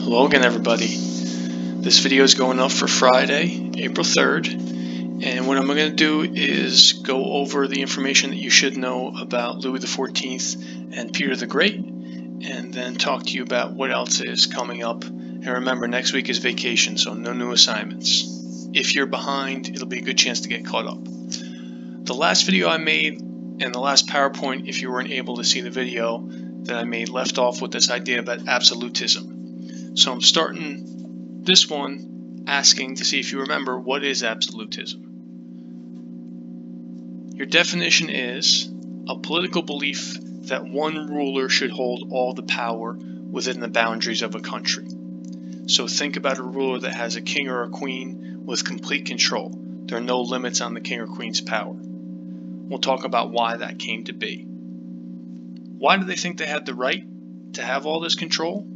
Hello again, everybody. This video is going up for Friday, April 3rd, and what I'm going to do is go over the information that you should know about Louis XIV and Peter the Great, and then talk to you about what else is coming up. And remember, next week is vacation, so no new assignments. If you're behind, it'll be a good chance to get caught up. The last video I made and the last PowerPoint, if you weren't able to see the video that I made, left off with this idea about absolutism. So I'm starting this one asking to see if you remember, what is absolutism? Your definition is a political belief that one ruler should hold all the power within the boundaries of a country. So think about a ruler that has a king or a queen with complete control. There are no limits on the king or queen's power. We'll talk about why that came to be. Why do they think they had the right to have all this control?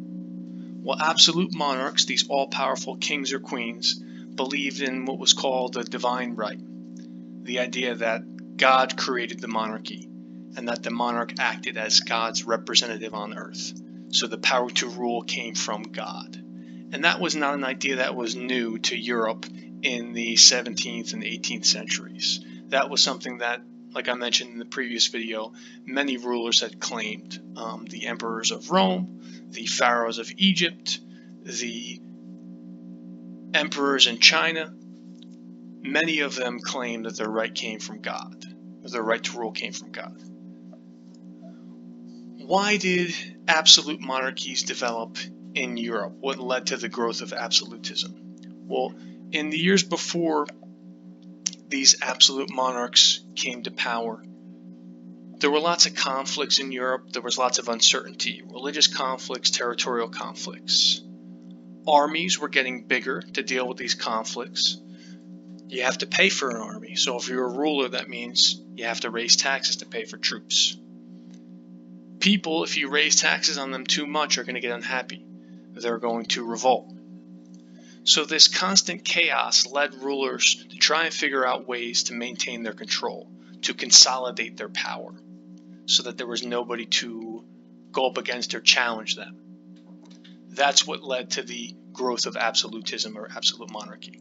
Well, absolute monarchs, these all-powerful kings or queens, believed in what was called the divine right. The idea that God created the monarchy and that the monarch acted as God's representative on earth. So the power to rule came from God. And that was not an idea that was new to Europe in the 17th and 18th centuries. That was something that, like I mentioned in the previous video, many rulers had claimed. The emperors of Rome, the pharaohs of Egypt, the emperors in China, many of them claimed that their right came from God, or their right to rule came from God. Why did absolute monarchies develop in Europe? What led to the growth of absolutism? Well, in the years before these absolute monarchs came to power, there were lots of conflicts in Europe. There was lots of uncertainty, religious conflicts, territorial conflicts. Armies were getting bigger to deal with these conflicts. You have to pay for an army. So if you're a ruler, that means you have to raise taxes to pay for troops. People, if you raise taxes on them too much, are going to get unhappy. They're going to revolt. So this constant chaos led rulers to try and figure out ways to maintain their control, to consolidate their power, so that there was nobody to go up against or challenge them. That's what led to the growth of absolutism or absolute monarchy.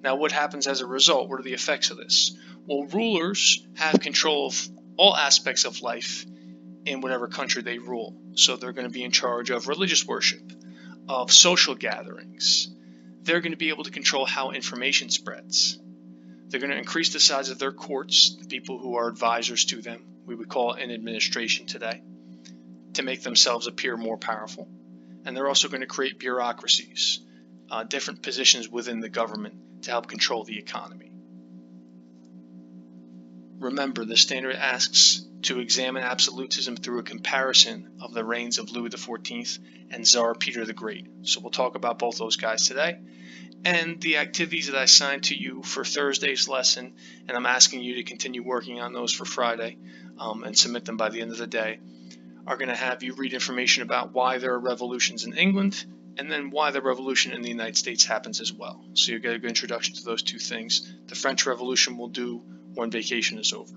Now, what happens as a result? What are the effects of this? Well, rulers have control of all aspects of life in whatever country they rule. So they're going to be in charge of religious worship, of social gatherings. They're going to be able to control how information spreads. They're going to increase the size of their courts, the people who are advisors to them, we would call it an administration today, to make themselves appear more powerful. And they're also going to create bureaucracies, different positions within the government to help control the economy. Remember, the standard asks to examine absolutism through a comparison of the reigns of Louis XIV and Tsar Peter the Great. So we'll talk about both those guys today. And the activities that I assigned to you for Thursday's lesson, and I'm asking you to continue working on those for Friday and submit them by the end of the day, are going to have you read information about why there are revolutions in England and then why the revolution in the United States happens as well. So you get a good introduction to those two things. The French Revolution we'll do when vacation is over,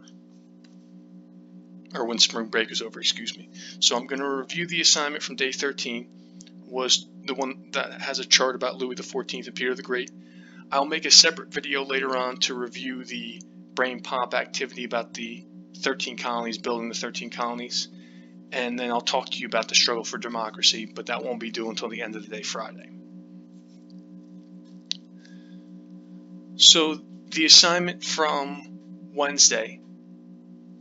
or when spring break is over, excuse me. So I'm going to review the assignment from day 13, was the one that has a chart about Louis XIV and Peter the Great. I'll make a separate video later on to review the brain pop activity about the 13 colonies, building the 13 colonies, and then I'll talk to you about the struggle for democracy, but that won't be due until the end of the day Friday. So the assignment from Wednesday,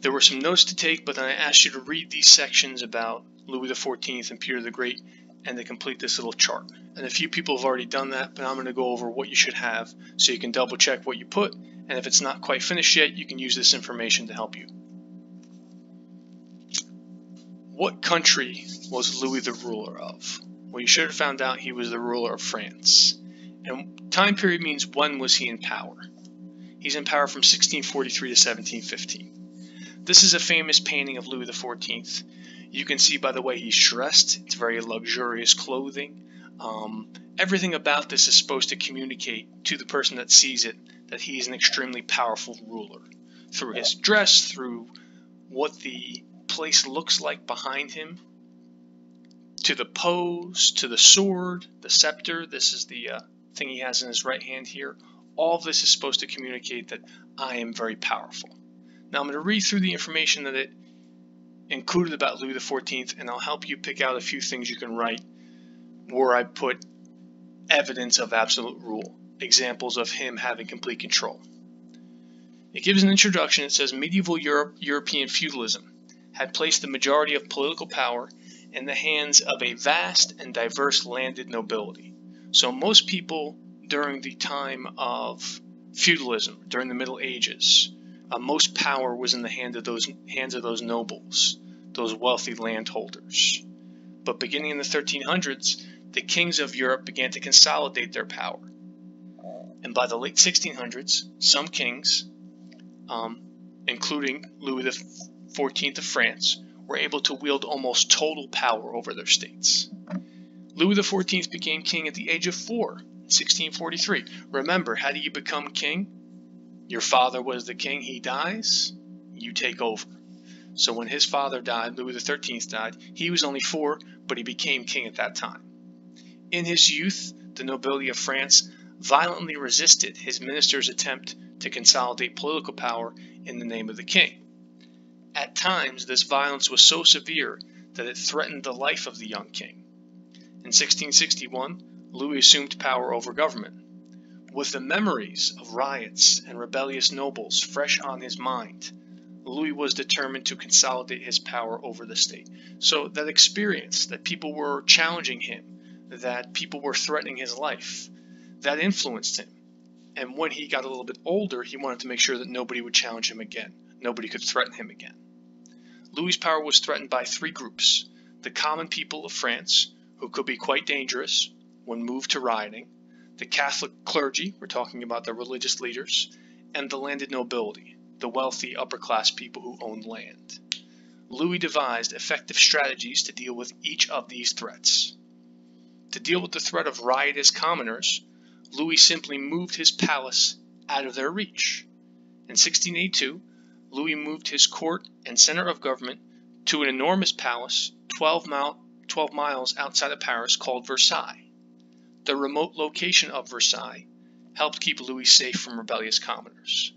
there were some notes to take, but then I asked you to read these sections about Louis XIV and Peter the Great and to complete this little chart. And a few people have already done that, but I'm going to go over what you should have so you can double check what you put, and if it's not quite finished yet, you can use this information to help you. What country was Louis the ruler of? Well, you should have found out he was the ruler of France. And time period means when was he in power? He's in power from 1643 to 1715. This is a famous painting of Louis XIV. You can see by the way he's dressed, it's very luxurious clothing. Everything about this is supposed to communicate to the person that sees it that he's an extremely powerful ruler. Through his dress, through what the place looks like behind him, to the pose, to the sword, the scepter. This is the thing he has in his right hand here. All of this is supposed to communicate that I am very powerful. Now I'm going to read through the information that it included about Louis XIV, and I'll help you pick out a few things you can write where I put evidence of absolute rule, examples of him having complete control. It gives an introduction. It says medieval European feudalism had placed the majority of political power in the hands of a vast and diverse landed nobility. So most people during the time of feudalism, during the Middle Ages, most power was in the hands of those nobles, those wealthy landholders. But beginning in the 1300s, the kings of Europe began to consolidate their power. And by the late 1600s, some kings, including Louis XIV of France, were able to wield almost total power over their states. Louis XIV became king at the age of 4 in 1643. Remember, how do you become king? Your father was the king, he dies, you take over. So when his father died, Louis XIII died, he was only 4, but he became king at that time. In his youth, the nobility of France violently resisted his minister's attempt to consolidate political power in the name of the king. At times, this violence was so severe that it threatened the life of the young king. In 1661, Louis assumed power over government. With the memories of riots and rebellious nobles fresh on his mind, Louis was determined to consolidate his power over the state. So that experience, that people were challenging him, that people were threatening his life, that influenced him. And when he got a little bit older, he wanted to make sure that nobody would challenge him again. Nobody could threaten him again. Louis's power was threatened by 3 groups: the common people of France, who could be quite dangerous when moved to rioting, the Catholic clergy, we're talking about the religious leaders, and the landed nobility, the wealthy upper-class people who owned land. Louis devised effective strategies to deal with each of these threats. To deal with the threat of riotous commoners, Louis simply moved his palace out of their reach. In 1682, Louis moved his court and center of government to an enormous palace 12 miles outside of Paris called Versailles. The remote location of Versailles helped keep Louis safe from rebellious commoners.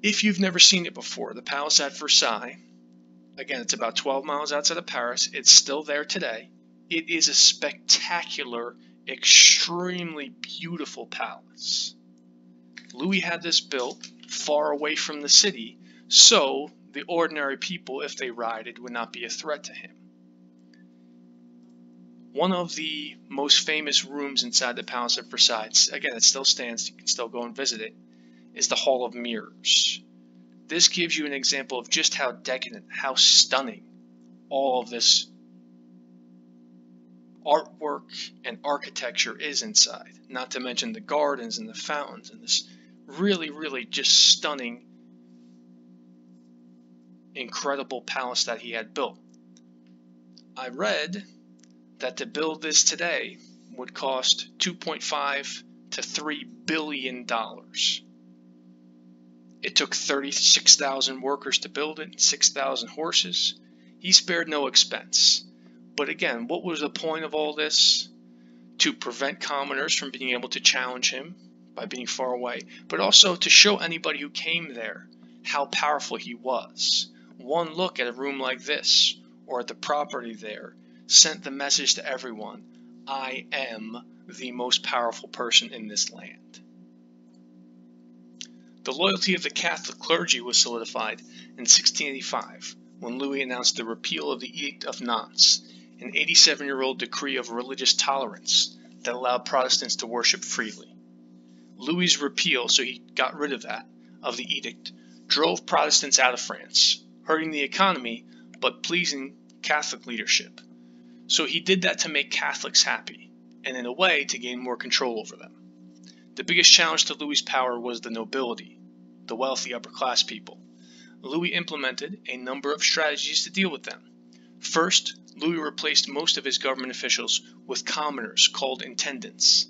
If you've never seen it before, the palace at Versailles, again, it's about 12 miles outside of Paris. It's still there today. It is a spectacular, extremely beautiful palace. Louis had this built far away from the city, so the ordinary people, if they rioted, would not be a threat to him. One of the most famous rooms inside the Palace of Versailles, again, it still stands, you can still go and visit it, is the Hall of Mirrors. This gives you an example of just how decadent, how stunning all of this artwork and architecture is inside. Not to mention the gardens and the fountains and this really, really just stunning, incredible palace that he had built. I read that to build this today would cost $2.5 to $3 billion. It took 36,000 workers to build it, 6,000 horses. He spared no expense. But again, what was the point of all this? To prevent commoners from being able to challenge him by being far away, but also to show anybody who came there how powerful he was. One look at a room like this, or at the property there, sent the message to everyone: I am the most powerful person in this land. The loyalty of the Catholic clergy was solidified in 1685 when Louis announced the repeal of the Edict of Nantes, an 87-year-old decree of religious tolerance that allowed Protestants to worship freely. Louis's repeal, so he got rid of that, of the edict, drove Protestants out of France, hurting the economy but pleasing Catholic leadership. So he did that to make Catholics happy, and in a way to gain more control over them. The biggest challenge to Louis's power was the nobility, the wealthy upper-class people. Louis implemented a number of strategies to deal with them. First, Louis replaced most of his government officials with commoners called intendants.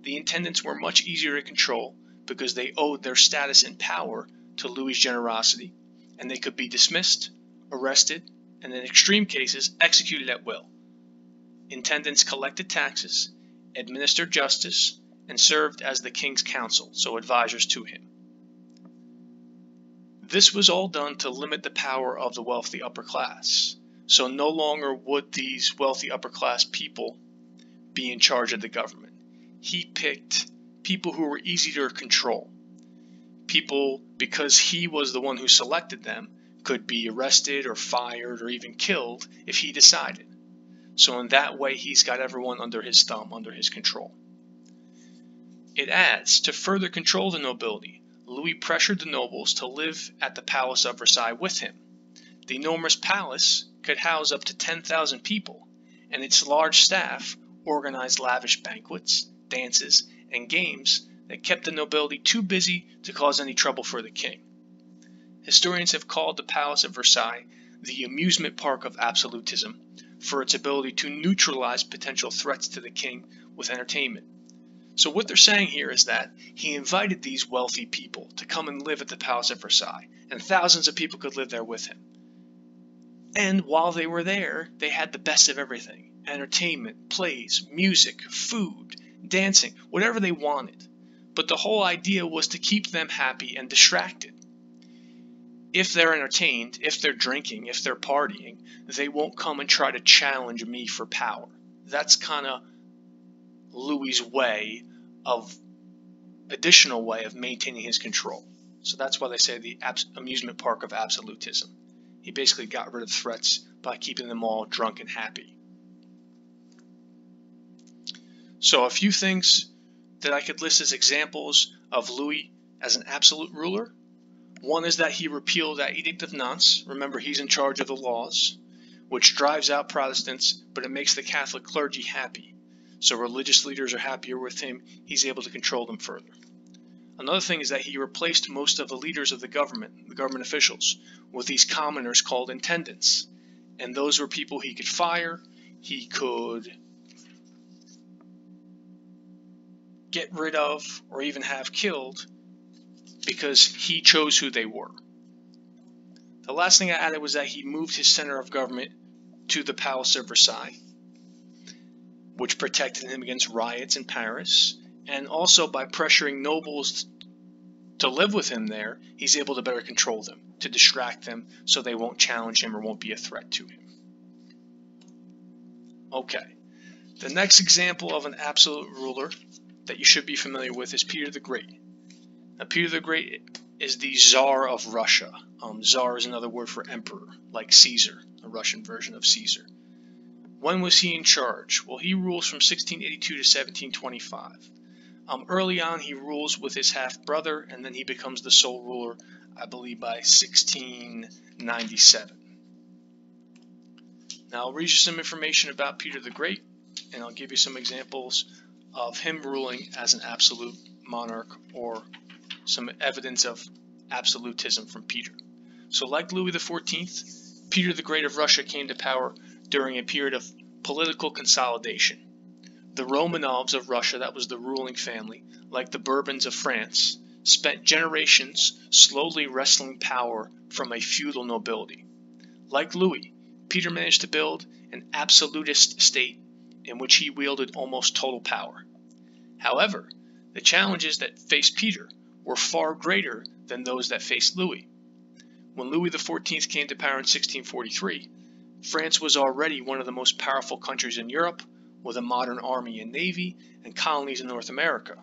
The intendants were much easier to control because they owed their status and power to Louis's generosity, and they could be dismissed, arrested, and in extreme cases executed at will. Intendants collected taxes, administered justice, and served as the king's counsel, so advisors to him. This was all done to limit the power of the wealthy upper class. So no longer would these wealthy upper class people be in charge of the government. He picked people who were easy to control. People, because he was the one who selected them, could be arrested or fired or even killed if he decided. So in that way, he's got everyone under his thumb, under his control. It adds, to further control the nobility, Louis pressured the nobles to live at the Palace of Versailles with him. The enormous palace could house up to 10,000 people, and its large staff organized lavish banquets, dances, and games that kept the nobility too busy to cause any trouble for the king. Historians have called the Palace of Versailles the amusement park of absolutism for its ability to neutralize potential threats to the king with entertainment. So what they're saying here is that he invited these wealthy people to come and live at the Palace of Versailles, and thousands of people could live there with him. And while they were there, they had the best of everything: entertainment, plays, music, food, dancing, whatever they wanted. But the whole idea was to keep them happy and distracted. If they're entertained, if they're drinking, if they're partying, they won't come and try to challenge me for power. That's kind of Louis's additional way of maintaining his control. So that's why they say the amusement park of absolutism. He basically got rid of threats by keeping them all drunk and happy. So a few things that I could list as examples of Louis as an absolute ruler. One is that he repealed that Edict of Nantes. Remember, he's in charge of the laws, which drives out Protestants, but it makes the Catholic clergy happy. So religious leaders are happier with him. He's able to control them further. Another thing is that he replaced most of the leaders of the government officials, with these commoners called intendants. And those were people he could fire, he could get rid of, or even have killed, because he chose who they were. The last thing I added was that he moved his center of government to the Palace of Versailles, which protected him against riots in Paris, and also by pressuring nobles to live with him there, he's able to better control them, to distract them so they won't challenge him or won't be a threat to him. Okay, the next example of an absolute ruler that you should be familiar with is Peter the Great. Now, Peter the Great is the Tsar of Russia. Tsar is another word for emperor, like Caesar, a Russian version of Caesar. When was he in charge? Well, he rules from 1682 to 1725. Early on, he rules with his half-brother, and then he becomes the sole ruler, I believe, by 1697. Now, I'll read you some information about Peter the Great, and I'll give you some examples of him ruling as an absolute monarch, or some evidence of absolutism from Peter. So like Louis XIV, Peter the Great of Russia came to power during a period of political consolidation. The Romanovs of Russia, that was the ruling family, like the Bourbons of France, spent generations slowly wresting power from a feudal nobility. Like Louis, Peter managed to build an absolutist state in which he wielded almost total power. However, the challenges that faced Peter were far greater than those that faced Louis. When Louis XIV came to power in 1643, France was already one of the most powerful countries in Europe, with a modern army and navy and colonies in North America.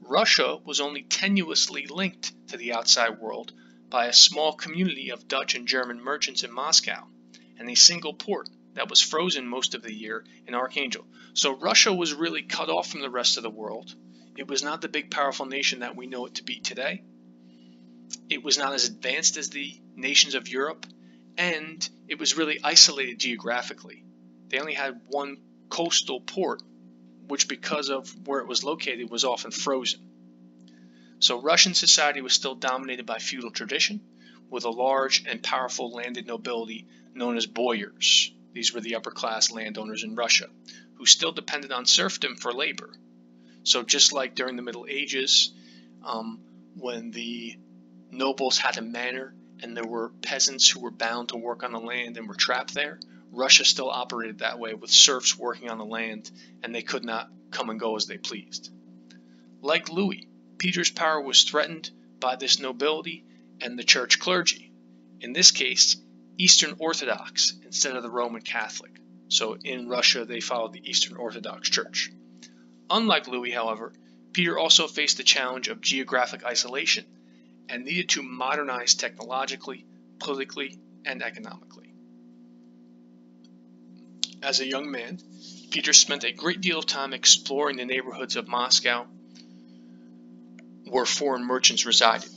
Russia was only tenuously linked to the outside world by a small community of Dutch and German merchants in Moscow, and a single port that was frozen most of the year in Archangel. So Russia was really cut off from the rest of the world. It was not the big powerful nation that we know it to be today. It was not as advanced as the nations of Europe, and it was really isolated geographically. They only had one coastal port, which because of where it was located was often frozen. So Russian society was still dominated by feudal tradition, with a large and powerful landed nobility known as boyars. These were the upper class landowners in Russia, who still depended on serfdom for labor. So just like during the Middle Ages, when the nobles had a manor and there were peasants who were bound to work on the land and were trapped there, Russia still operated that way, with serfs working on the land, and they could not come and go as they pleased. Like Louis, Peter's power was threatened by this nobility and the church clergy. In this case, Eastern Orthodox instead of the Roman Catholic. So in Russia, they followed the Eastern Orthodox Church. Unlike Louis, however, Peter also faced the challenge of geographic isolation and needed to modernize technologically, politically, and economically. As a young man, Peter spent a great deal of time exploring the neighborhoods of Moscow where foreign merchants resided.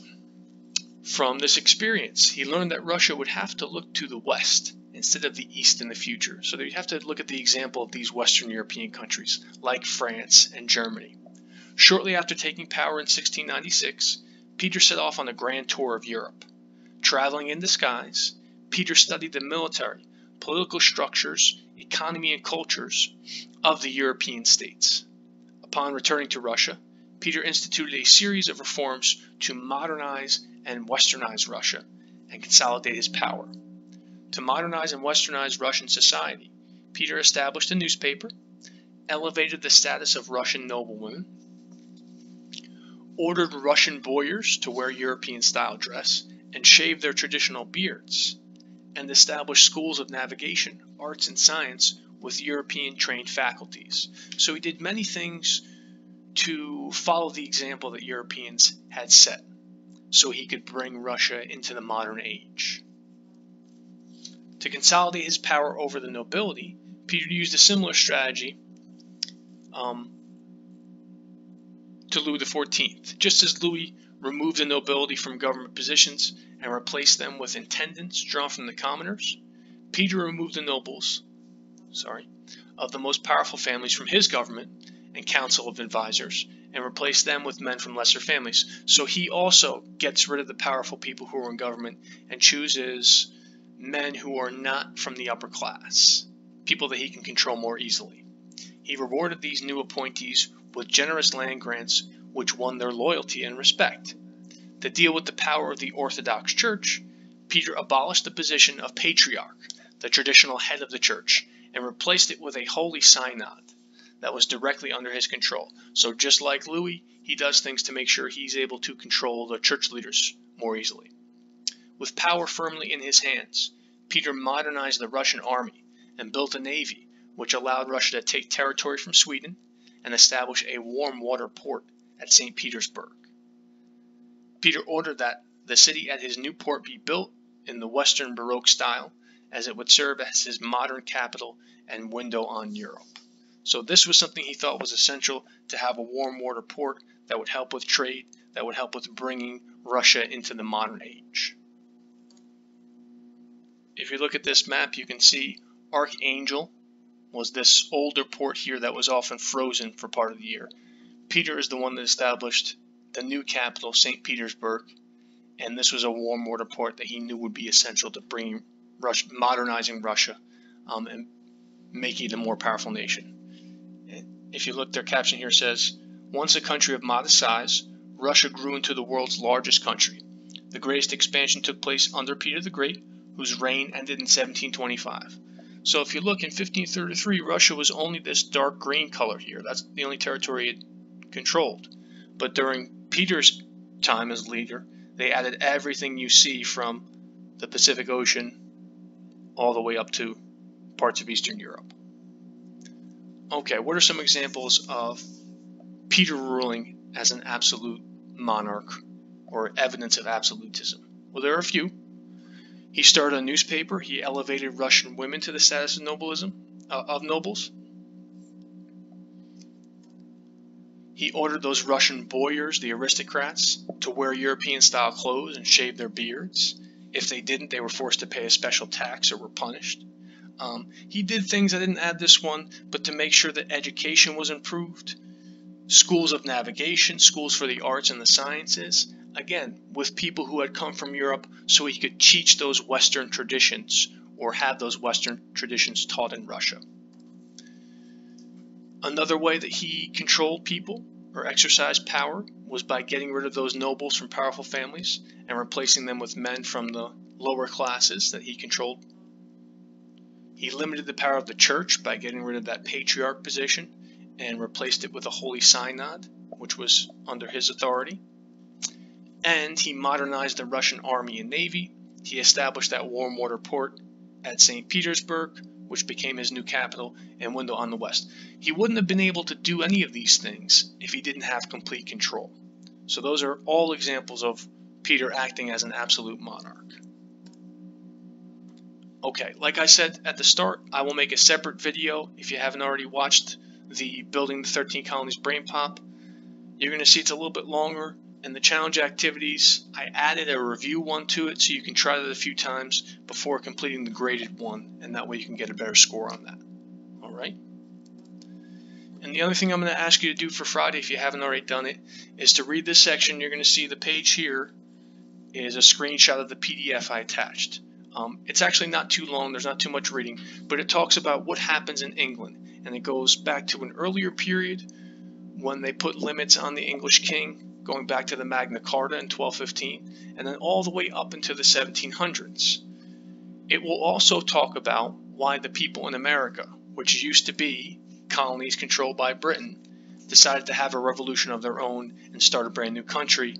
From this experience, he learned that Russia would have to look to the West instead of the East in the future. So you have to look at the example of these Western European countries, like France and Germany. Shortly after taking power in 1696, Peter set off on a grand tour of Europe. Traveling in disguise, Peter studied the military, political structures, economy, and cultures of the European states. Upon returning to Russia, Peter instituted a series of reforms to modernize and westernize Russia and consolidate his power. To modernize and westernize Russian society, Peter established a newspaper, elevated the status of Russian noblewomen, ordered Russian boyars to wear European-style dress and shave their traditional beards, and established schools of navigation, arts, and science with European-trained faculties. So he did many things to follow the example that Europeans had set, so he could bring Russia into the modern age. To consolidate his power over the nobility, Peter used a similar strategy to Louis XIV. Just as Louis removed the nobility from government positions and replaced them with intendants drawn from the commoners, Peter removed the nobles of the most powerful families from his government and council of advisors and replaced them with men from lesser families. So he also gets rid of the powerful people who are in government and chooses men who are not from the upper class, people that he can control more easily. He rewarded these new appointees with generous land grants, which won their loyalty and respect. To deal with the power of the Orthodox Church, Peter abolished the position of patriarch, the traditional head of the church, and replaced it with a holy synod that was directly under his control. So just like Louis, he does things to make sure he's able to control the church leaders more easily. With power firmly in his hands, Peter modernized the Russian army and built a navy, which allowed Russia to take territory from Sweden and establish a warm water port at St. Petersburg. Peter ordered that the city at his new port be built in the Western Baroque style, as it would serve as his modern capital and window on Europe. So this was something he thought was essential, to have a warm water port that would help with trade, that would help with bringing Russia into the modern age. If you look at this map, you can see Archangel was this older port here that was often frozen for part of the year. Peter is the one that established the new capital, St. Petersburg, and this was a warm water port that he knew would be essential to bringing Russia, modernizing Russia, and making it a more powerful nation. If you look, their caption here says, "Once a country of modest size, Russia grew into the world's largest country. The greatest expansion took place under Peter the Great, whose reign ended in 1725. So if you look in 1533, Russia was only this dark green color here. That's the only territory it controlled. But during Peter's time as leader, they added everything you see from the Pacific Ocean all the way up to parts of Eastern Europe. Okay, what are some examples of Peter ruling as an absolute monarch, or evidence of absolutism? Well, there are a few. He started a newspaper. He elevated Russian women to the status of nobles. He ordered those Russian boyars, the aristocrats, to wear European-style clothes and shave their beards. If they didn't, they were forced to pay a special tax or were punished. He did things, I didn't add this one, but to make sure that education was improved. Schools of navigation, schools for the arts and the sciences. Again, with people who had come from Europe, so he could teach those Western traditions or have those Western traditions taught in Russia. Another way that he controlled people or exercised power was by getting rid of those nobles from powerful families and replacing them with men from the lower classes that he controlled. He limited the power of the church by getting rid of that patriarch position and replaced it with a holy synod, which was under his authority. And he modernized the Russian army and navy. He established that warm water port at St. Petersburg, which became his new capital and window on the west. He wouldn't have been able to do any of these things if he didn't have complete control. So those are all examples of Peter acting as an absolute monarch. Okay, like I said at the start, I will make a separate video if you haven't already watched the Building the 13 Colonies Brain Pop. You're going to see it's a little bit longer, and the challenge activities, I added a review one to it so you can try that a few times before completing the graded one, and that way you can get a better score on that. Alright? And the other thing I'm going to ask you to do for Friday, if you haven't already done it, is to read this section. You're going to see the page here is a screenshot of the PDF I attached. It's actually not too long, there's not too much reading, but it talks about what happens in England, and it goes back to an earlier period when they put limits on the English king, going back to the Magna Carta in 1215, and then all the way up into the 1700s. It will also talk about why the people in America, which used to be colonies controlled by Britain, decided to have a revolution of their own and start a brand new country.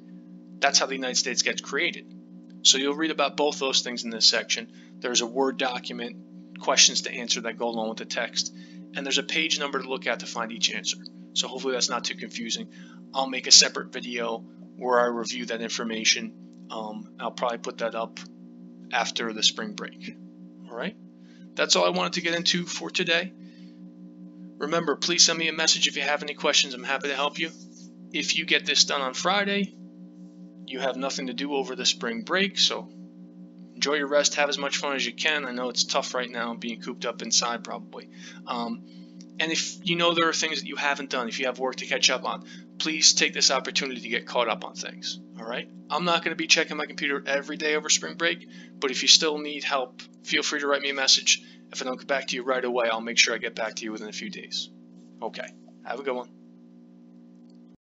That's how the United States gets created. So you'll read about both those things in this section. There's a Word document, questions to answer that go along with the text, and there's a page number to look at to find each answer. So hopefully that's not too confusing. I'll make a separate video where I review that information. I'll probably put that up after the spring break. Alright? That's all I wanted to get into for today. Remember, please send me a message if you have any questions. I'm happy to help you. If you get this done on Friday, you have nothing to do over the spring break, so enjoy your rest, have as much fun as you can. I know it's tough right now being cooped up inside probably. And if you know there are things that you haven't done, if you have work to catch up on, please take this opportunity to get caught up on things. Alright? I'm not going to be checking my computer every day over spring break, but if you still need help, feel free to write me a message. If I don't get back to you right away, I'll make sure I get back to you within a few days. Okay. Have a good one.